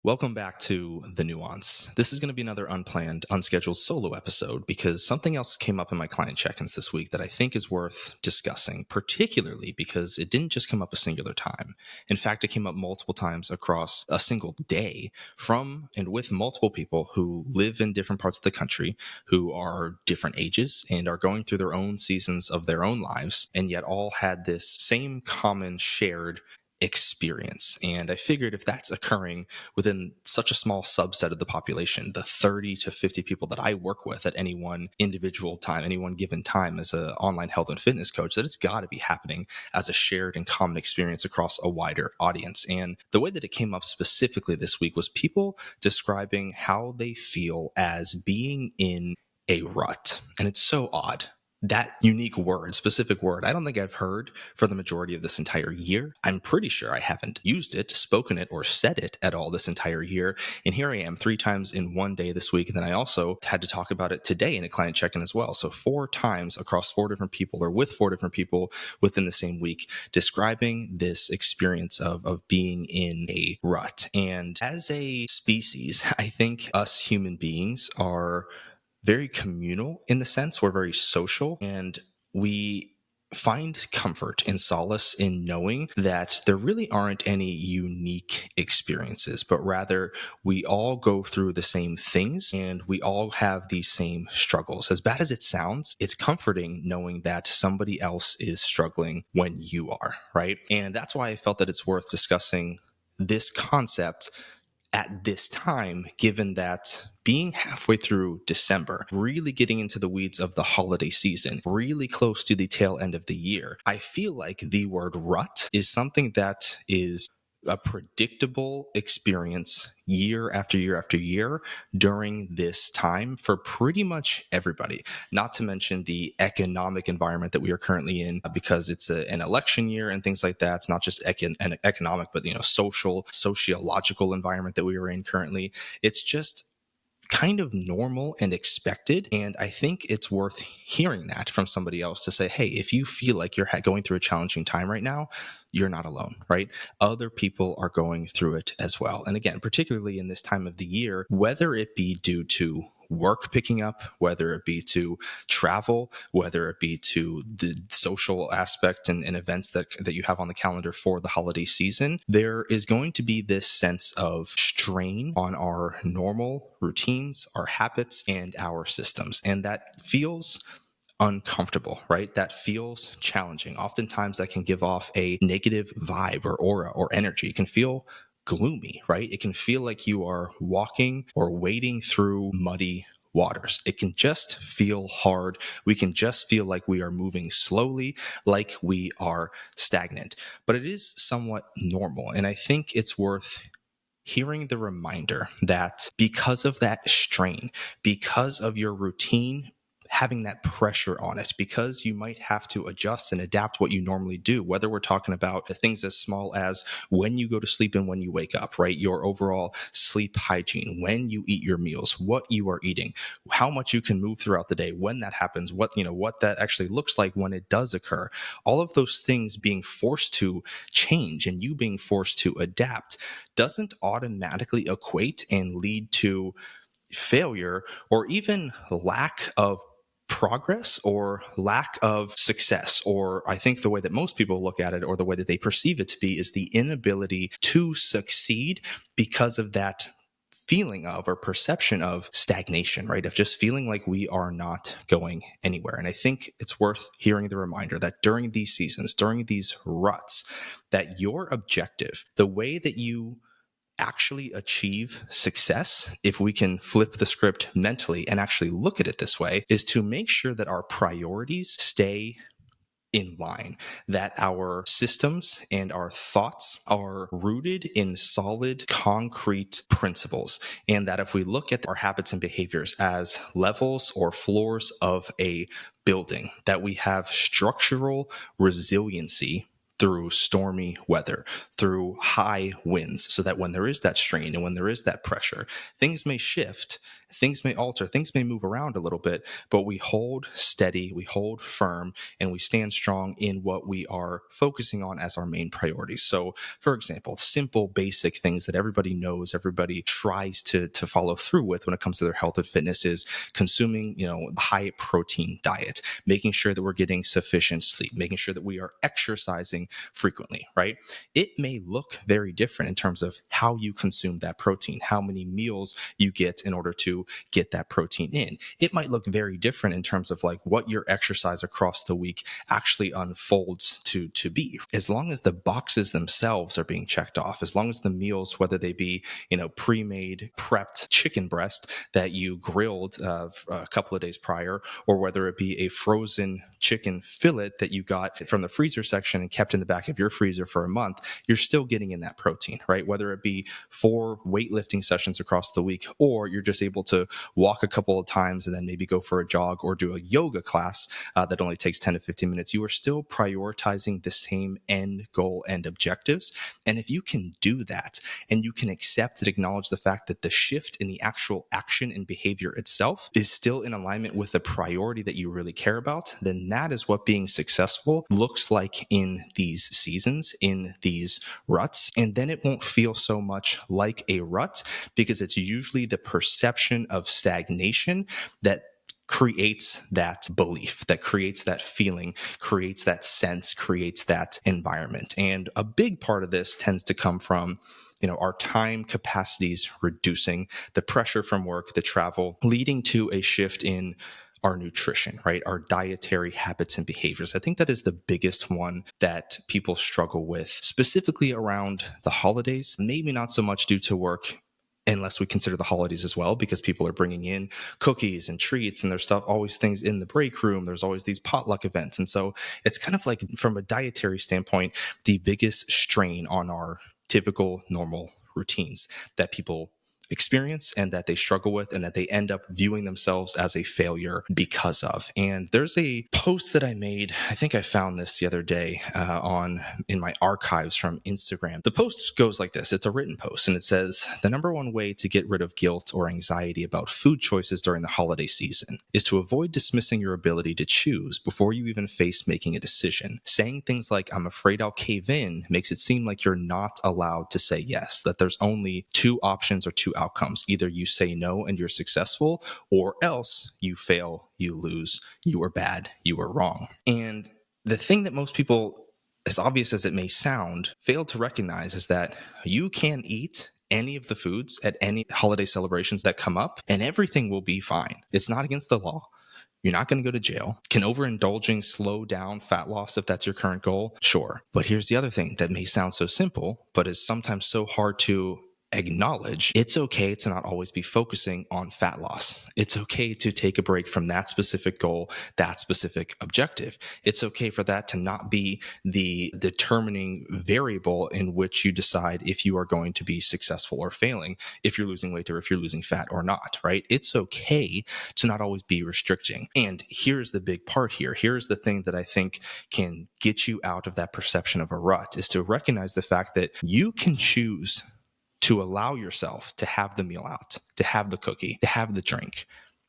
Welcome back to The Nuance. This is going to be another unplanned, unscheduled solo episode because something else came up in my client check-ins this week that I think is worth discussing, particularly because it didn't just come up a singular time. In fact, it came up multiple times across a single day from and with multiple people who live in different parts of the country, who are different ages and are going through their own seasons of their own lives, and yet all had this same common shared experience. And I figured if that's occurring within such a small subset of the population, the 30 to 50 people that I work with at any one individual time, any one given time as an online health and fitness coach, that it's got to be happening as a shared and common experience across a wider audience. And the way that it came up specifically this week was people describing how they feel as being in a rut. And it's so odd. That unique word, specific word, I don't think I've heard for the majority of this entire year. I'm pretty sure I haven't used it, spoken it, or said it at all this entire year. And here I am 3 times in one day this week. And then I also had to talk about it today in a client check-in as well. So 4 times across 4 different people or with 4 different people within the same week, describing this experience of being in a rut. And as a species, I think us human beings are very communal in the sense we're very social, and we find comfort and solace in knowing that there really aren't any unique experiences, but rather we all go through the same things and we all have these same struggles. As bad as it sounds, it's comforting knowing that somebody else is struggling when you are, right? And that's why I felt that it's worth discussing this concept at this time, given that being halfway through December, really getting into the weeds of the holiday season, really close to the tail end of the year, I feel like the word rut is something that is a predictable experience year after year after year during this time for pretty much everybody. Not to mention the economic environment that we are currently in, because it's an election year and things like that. It's not just an economic, but sociological environment that we are in currently. It's just kind of normal and expected. And I think it's worth hearing that from somebody else to say, hey, if you feel like you're going through a challenging time right now, you're not alone, right? Other people are going through it as well. And again, particularly in this time of the year, whether it be due to work picking up, whether it be to travel, whether it be to the social aspect and events that you have on the calendar for the holiday season, there is going to be this sense of strain on our normal routines, our habits, and our systems. And that feels uncomfortable, right? That feels challenging. Oftentimes that can give off a negative vibe or aura or energy. It can feel gloomy, right? It can feel like you are walking or wading through muddy waters. It can just feel hard. We can just feel like we are moving slowly, like we are stagnant. But it is somewhat normal. And I think it's worth hearing the reminder that because of that strain, because of your routine having that pressure on it, because you might have to adjust and adapt what you normally do, whether we're talking about things as small as when you go to sleep and when you wake up, right? Your overall sleep hygiene, when you eat your meals, what you are eating, how much you can move throughout the day, when that happens, what that actually looks like when it does occur. All of those things being forced to change and you being forced to adapt doesn't automatically equate and lead to failure or even lack of progress or lack of success. Or I think the way that most people look at it, or the way that they perceive it to be, is the inability to succeed because of that feeling of or perception of stagnation, right? Of just feeling like we are not going anywhere. And I think it's worth hearing the reminder that during these seasons, during these ruts, that your objective, the way that you actually achieve success, if we can flip the script mentally and actually look at it this way, is to make sure that our priorities stay in line, that our systems and our thoughts are rooted in solid, concrete principles. And that if we look at our habits and behaviors as levels or floors of a building, that we have structural resiliency through stormy weather, through high winds, so that when there is that strain and when there is that pressure, things may shift things may alter, things may move around a little bit, but we hold steady, we hold firm, and we stand strong in what we are focusing on as our main priorities. So, for example, simple, basic things that everybody knows, everybody tries to follow through with when it comes to their health and fitness is consuming, a high protein diet, making sure that we're getting sufficient sleep, making sure that we are exercising frequently, right? It may look very different in terms of how you consume that protein, how many meals you get in order to get that protein in. It might look very different in terms of like what your exercise across the week actually unfolds to be. As long as the boxes themselves are being checked off, as long as the meals, whether they be, pre-made, prepped chicken breast that you grilled a couple of days prior, or whether it be a frozen chicken fillet that you got from the freezer section and kept in the back of your freezer for a month, you're still getting in that protein, right? Whether it be 4 weightlifting sessions across the week, or you're just able to walk a couple of times and then maybe go for a jog or do a yoga class that only takes 10 to 15 minutes, you are still prioritizing the same end goal and objectives. And if you can do that and you can accept and acknowledge the fact that the shift in the actual action and behavior itself is still in alignment with the priority that you really care about, then that is what being successful looks like in these seasons, in these ruts. And then it won't feel so much like a rut because it's usually the perception of stagnation that creates that belief, that creates that feeling, creates that sense, creates that environment. And a big part of this tends to come from our time capacities reducing, the pressure from work, the travel, leading to a shift in our nutrition, right? Our dietary habits and behaviors. I think that is the biggest one that people struggle with, specifically around the holidays. Maybe not so much due to work, unless we consider the holidays as well, because people are bringing in cookies and treats and there's stuff, always things in the break room. There's always these potluck events. And so it's kind of like, from a dietary standpoint, the biggest strain on our typical normal routines that people experience and that they struggle with and that they end up viewing themselves as a failure because of. And there's a post that I made, I think I found this the other day in my archives from Instagram. The post goes like this. It's a written post and it says, the number one way to get rid of guilt or anxiety about food choices during the holiday season is to avoid dismissing your ability to choose before you even face making a decision. Saying things like, I'm afraid I'll cave in, makes it seem like you're not allowed to say yes, that there's only 2 options or 2 outcomes. Either you say no and you're successful, or else you fail, you lose, you are bad, you are wrong. And the thing that most people, as obvious as it may sound, fail to recognize is that you can eat any of the foods at any holiday celebrations that come up and everything will be fine. It's not against the law. You're not going to go to jail. Can overindulging slow down fat loss if that's your current goal? Sure. But here's the other thing that may sound so simple, but is sometimes so hard to acknowledge. It's okay to not always be focusing on fat loss. It's okay to take a break from that specific goal, that specific objective. It's okay for that to not be the determining variable in which you decide if you are going to be successful or failing, if you're losing weight or if you're losing fat or not, right? It's okay to not always be restricting. And here's the big part here. Here's the thing that I think can get you out of that perception of a rut, is to recognize the fact that you can choose to allow yourself to have the meal out, to have the cookie, to have the drink.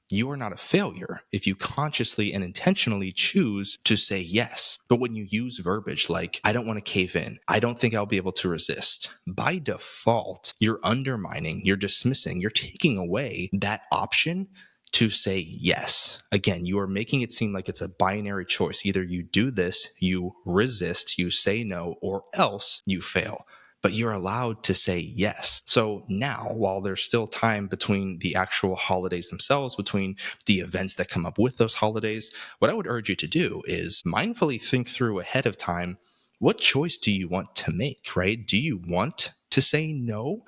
You are not a failure if you consciously and intentionally choose to say yes. But when you use verbiage like, I don't want to cave in, I don't think I'll be able to resist, by default, you're undermining, you're dismissing, you're taking away that option to say yes. Again, you are making it seem like it's a binary choice. Either you do this, you resist, you say no, or else you fail. But you're allowed to say yes. So now, while there's still time between the actual holidays themselves, between the events that come up with those holidays, what I would urge you to do is mindfully think through ahead of time, what choice do you want to make, right? Do you want to say no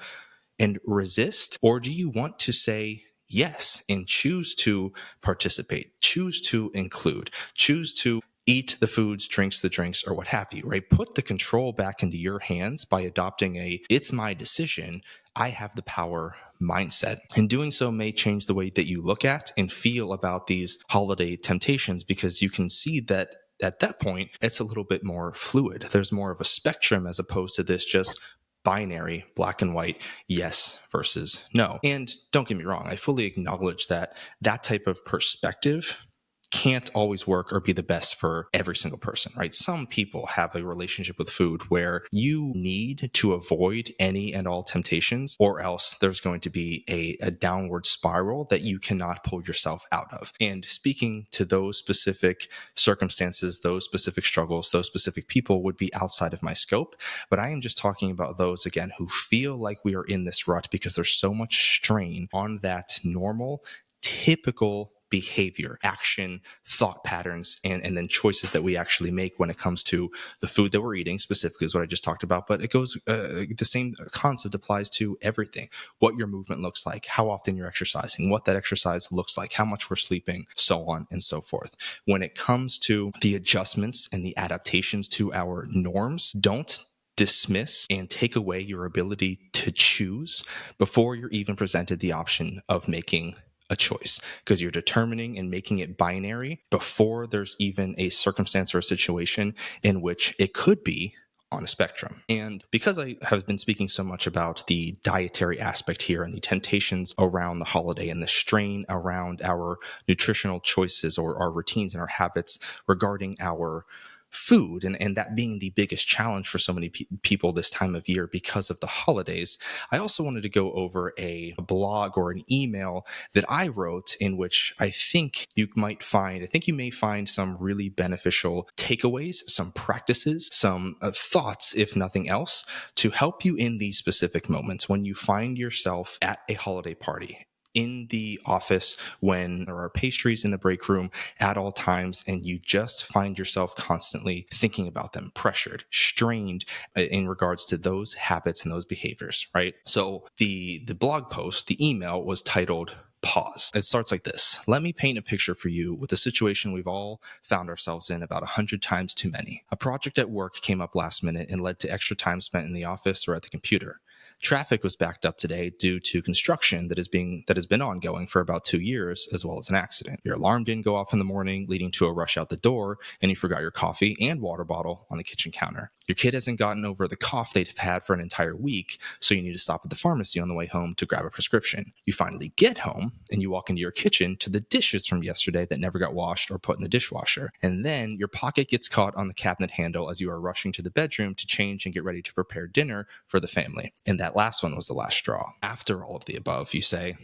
and resist, or do you want to say yes and choose to participate, choose to include, choose to eat the foods, drinks the drinks, or what have you, right? Put the control back into your hands by adopting it's my decision, I have the power mindset. And doing so may change the way that you look at and feel about these holiday temptations, because you can see that at that point, it's a little bit more fluid. There's more of a spectrum as opposed to this just binary, black and white, yes versus no. And don't get me wrong, I fully acknowledge that that type of perspective can't always work or be the best for every single person, right? Some people have a relationship with food where you need to avoid any and all temptations, or else there's going to be a downward spiral that you cannot pull yourself out of. And speaking to those specific circumstances, those specific struggles, those specific people would be outside of my scope. But I am just talking about those, again, who feel like we are in this rut because there's so much strain on that normal, typical behavior, action, thought patterns, and then choices that we actually make when it comes to the food that we're eating, specifically is what I just talked about. But it goes, the same concept applies to everything. What your movement looks like, how often you're exercising, what that exercise looks like, how much we're sleeping, so on and so forth. When it comes to the adjustments and the adaptations to our norms, don't dismiss and take away your ability to choose before you're even presented the option of making a choice, because you're determining and making it binary before there's even a circumstance or a situation in which it could be on a spectrum. And because I have been speaking so much about the dietary aspect here and the temptations around the holiday and the strain around our nutritional choices or our routines and our habits regarding our food, and that being the biggest challenge for so many people this time of year because of the holidays, I also wanted to go over a blog or an email that I wrote in which I think you may find some really beneficial takeaways, some practices, some thoughts, if nothing else, to help you in these specific moments when you find yourself at a holiday party, in the office, when there are pastries in the break room at all times, and you just find yourself constantly thinking about them, pressured, strained in regards to those habits and those behaviors, right? So the blog post, the email was titled Pause. It starts like this. Let me paint a picture for you with a situation we've all found ourselves in about 100 times too many. A project at work came up last minute and led to extra time spent in the office or at the computer. Traffic was backed up today due to construction that has been ongoing for about 2 years, as well as an accident. Your alarm didn't go off in the morning, leading to a rush out the door, and you forgot your coffee and water bottle on the kitchen counter. Your kid hasn't gotten over the cough they've had for an entire week, so you need to stop at the pharmacy on the way home to grab a prescription. You finally get home, and you walk into your kitchen to the dishes from yesterday that never got washed or put in the dishwasher. And then your pocket gets caught on the cabinet handle as you are rushing to the bedroom to change and get ready to prepare dinner for the family. And that last one was the last straw. After all of the above, you say,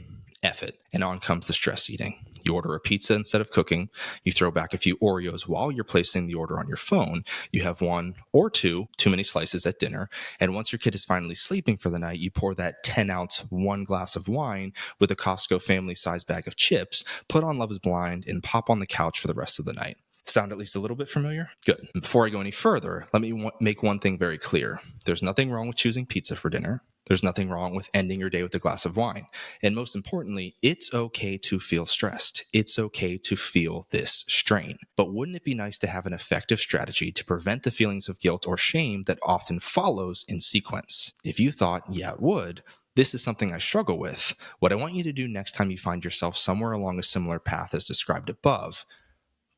F it. And on comes the stress eating. You order a pizza instead of cooking. You throw back a few Oreos while you're placing the order on your phone. You have one or two too many slices at dinner. And once your kid is finally sleeping for the night, you pour that 10-ounce, 1 glass of wine with a Costco family-size bag of chips, put on Love is Blind, and pop on the couch for the rest of the night. Sound at least a little bit familiar? Good. Before I go any further, let me make one thing very clear. There's nothing wrong with choosing pizza for dinner. There's nothing wrong with ending your day with a glass of wine. And most importantly, it's okay to feel stressed. It's okay to feel this strain. But wouldn't it be nice to have an effective strategy to prevent the feelings of guilt or shame that often follows in sequence? If you thought, yeah, it would, this is something I struggle with, what I want you to do next time you find yourself somewhere along a similar path as described above,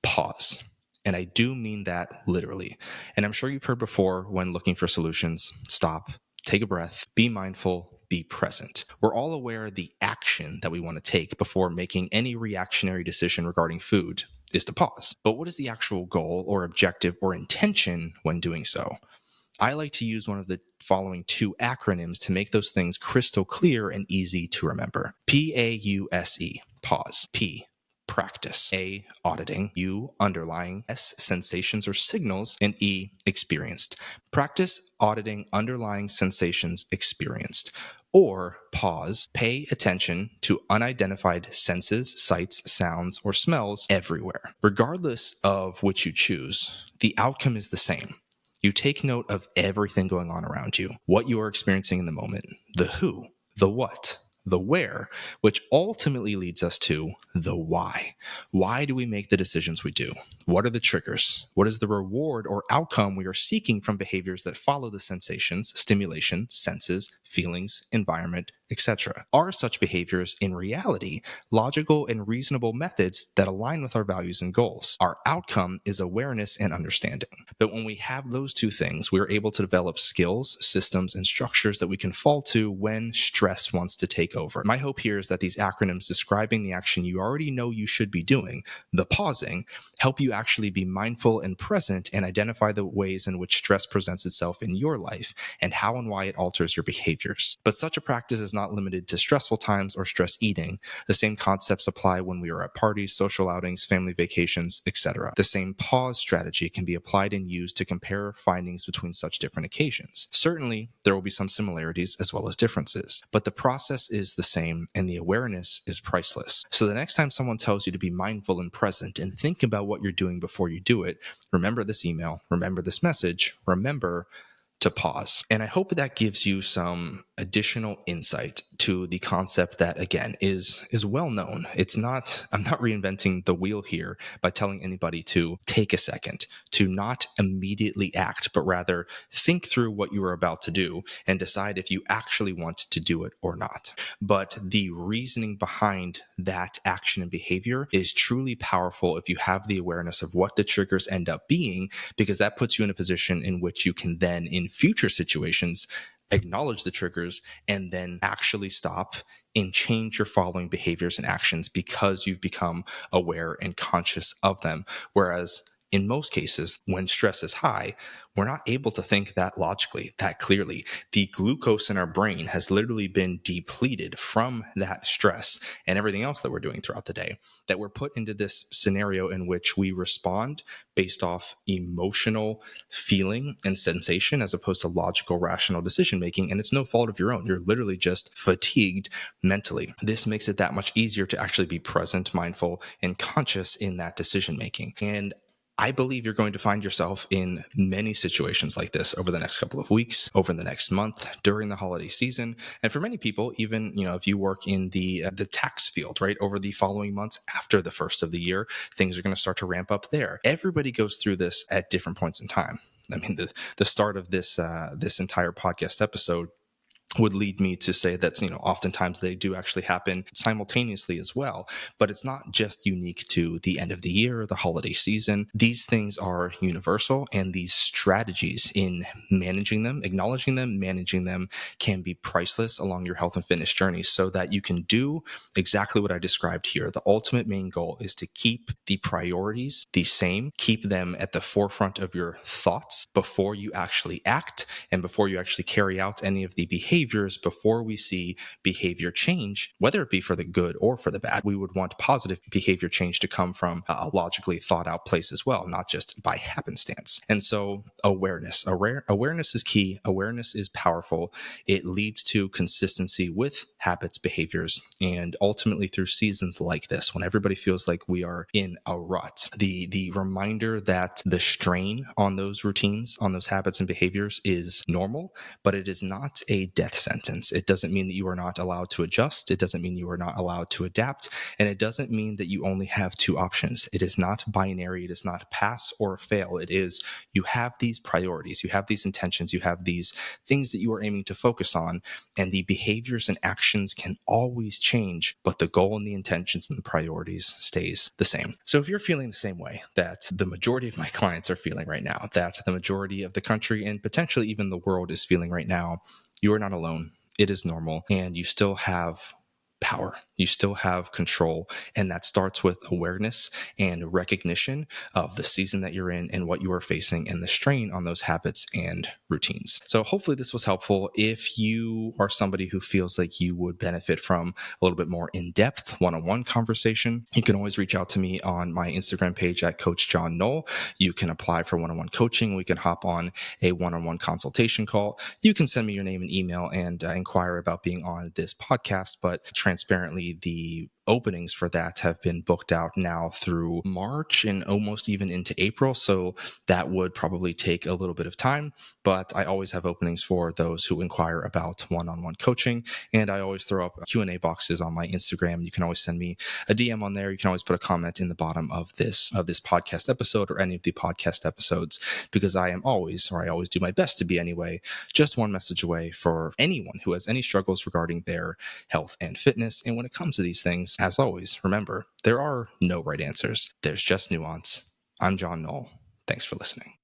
pause. And I do mean that literally. And I'm sure you've heard before, when looking for solutions, stop, take a breath, be mindful, be present. We're all aware the action that we want to take before making any reactionary decision regarding food is to pause. But what is the actual goal or objective or intention when doing so? I like to use one of the following 2 acronyms to make those things crystal clear and easy to remember. PAUSE, pause. P, practice. A, auditing. U, underlying. S, sensations or signals. And E, experienced. Practice, auditing, underlying sensations, experienced. Or pause, pay attention to unidentified senses, sights, sounds, or smells everywhere. Regardless of which you choose, the outcome is the same. You take note of everything going on around you, what you are experiencing in the moment, the who, the what, the where, which ultimately leads us to the why. Why do we make the decisions we do? What are the triggers? What is the reward or outcome we are seeking from behaviors that follow the sensations, stimulation, senses, feelings, environment, etc. Are such behaviors in reality logical and reasonable methods that align with our values and goals? Our outcome is awareness and understanding. But when we have those two things, we are able to develop skills, systems, and structures that we can fall to when stress wants to take over. My hope here is that these acronyms describing the action you already know you should be doing, the pausing, help you actually be mindful and present and identify the ways in which stress presents itself in your life and how and why it alters your behaviors. But such a practice is not limited to stressful times or stress eating. The same concepts apply when we are at parties, social outings, family vacations, etc. The same pause strategy can be applied and used to compare findings between such different occasions. Certainly, there will be some similarities as well as differences, but the process is the same and the awareness is priceless. So the next time someone tells you to be mindful and present and think about what you're doing before you do it, remember this email, remember this message, remember to pause. And I hope that gives you some additional insight to the concept that, again, is well known. I'm not reinventing the wheel here by telling anybody to take a second, to not immediately act, but rather think through what you are about to do and decide if you actually want to do it or not. But the reasoning behind that action and behavior is truly powerful if you have the awareness of what the triggers end up being, because that puts you in a position in which you can then, in future situations, acknowledge the triggers and then actually stop and change your following behaviors and actions because you've become aware and conscious of them. Whereas in most cases, when stress is high, we're not able to think that logically, that clearly. The glucose in our brain has literally been depleted from that stress and everything else that we're doing throughout the day, that we're put into this scenario in which we respond based off emotional feeling and sensation as opposed to logical, rational decision making. And it's no fault of your own. You're literally just fatigued mentally. This makes it that much easier to actually be present, mindful, and conscious in that decision making. And I believe you're going to find yourself in many situations like this over the next couple of weeks, over the next month, during the holiday season. And for many people, even, if you work in the tax field, right, over the following months after the first of the year, things are going to start to ramp up there. Everybody goes through this at different points in time. I mean, the start of this entire podcast episode would lead me to say that, oftentimes they do actually happen simultaneously as well. But it's not just unique to the end of the year or the holiday season. These things are universal, and these strategies in managing them, acknowledging them, managing them can be priceless along your health and fitness journey so that you can do exactly what I described here. The ultimate main goal is to keep the priorities the same, keep them at the forefront of your thoughts before you actually act and before you actually carry out any of the behaviors. Before we see behavior change, whether it be for the good or for the bad. We would want positive behavior change to come from a logically thought out place as well, not just by happenstance. And so awareness is key. Awareness is powerful. It leads to consistency with habits, behaviors, and ultimately through seasons like this, when everybody feels like we are in a rut, the reminder that the strain on those routines, on those habits and behaviors is normal, but it is not a death sentence. It doesn't mean that you are not allowed to adjust. It doesn't mean you are not allowed to adapt. And it doesn't mean that you only have two options. It is not binary. It is not pass or fail. It is, you have these priorities, you have these intentions, you have these things that you are aiming to focus on, and the behaviors and actions can always change, but the goal and the intentions and the priorities stays the same. So if you're feeling the same way that the majority of my clients are feeling right now, that the majority of the country and potentially even the world is feeling right now, you are not alone. It is normal, and you still have power. You still have control. And that starts with awareness and recognition of the season that you're in and what you are facing and the strain on those habits and routines. So hopefully this was helpful. If you are somebody who feels like you would benefit from a little bit more in-depth one-on-one conversation, you can always reach out to me on my Instagram page at Coach John Knoll. You can apply for one-on-one coaching. We can hop on a one-on-one consultation call. You can send me your name and email and inquire about being on this podcast, but transparently, the openings for that have been booked out now through March and almost even into April. So that would probably take a little bit of time, but I always have openings for those who inquire about one-on-one coaching. And I always throw up Q&A boxes on my Instagram. You can always send me a DM on there. You can always put a comment in the bottom of this podcast episode or any of the podcast episodes, because I always do my best to be anyway, just one message away for anyone who has any struggles regarding their health and fitness. And when it comes to these things, as always, remember, there are no right answers. There's just nuance. I'm John Knoll. Thanks for listening.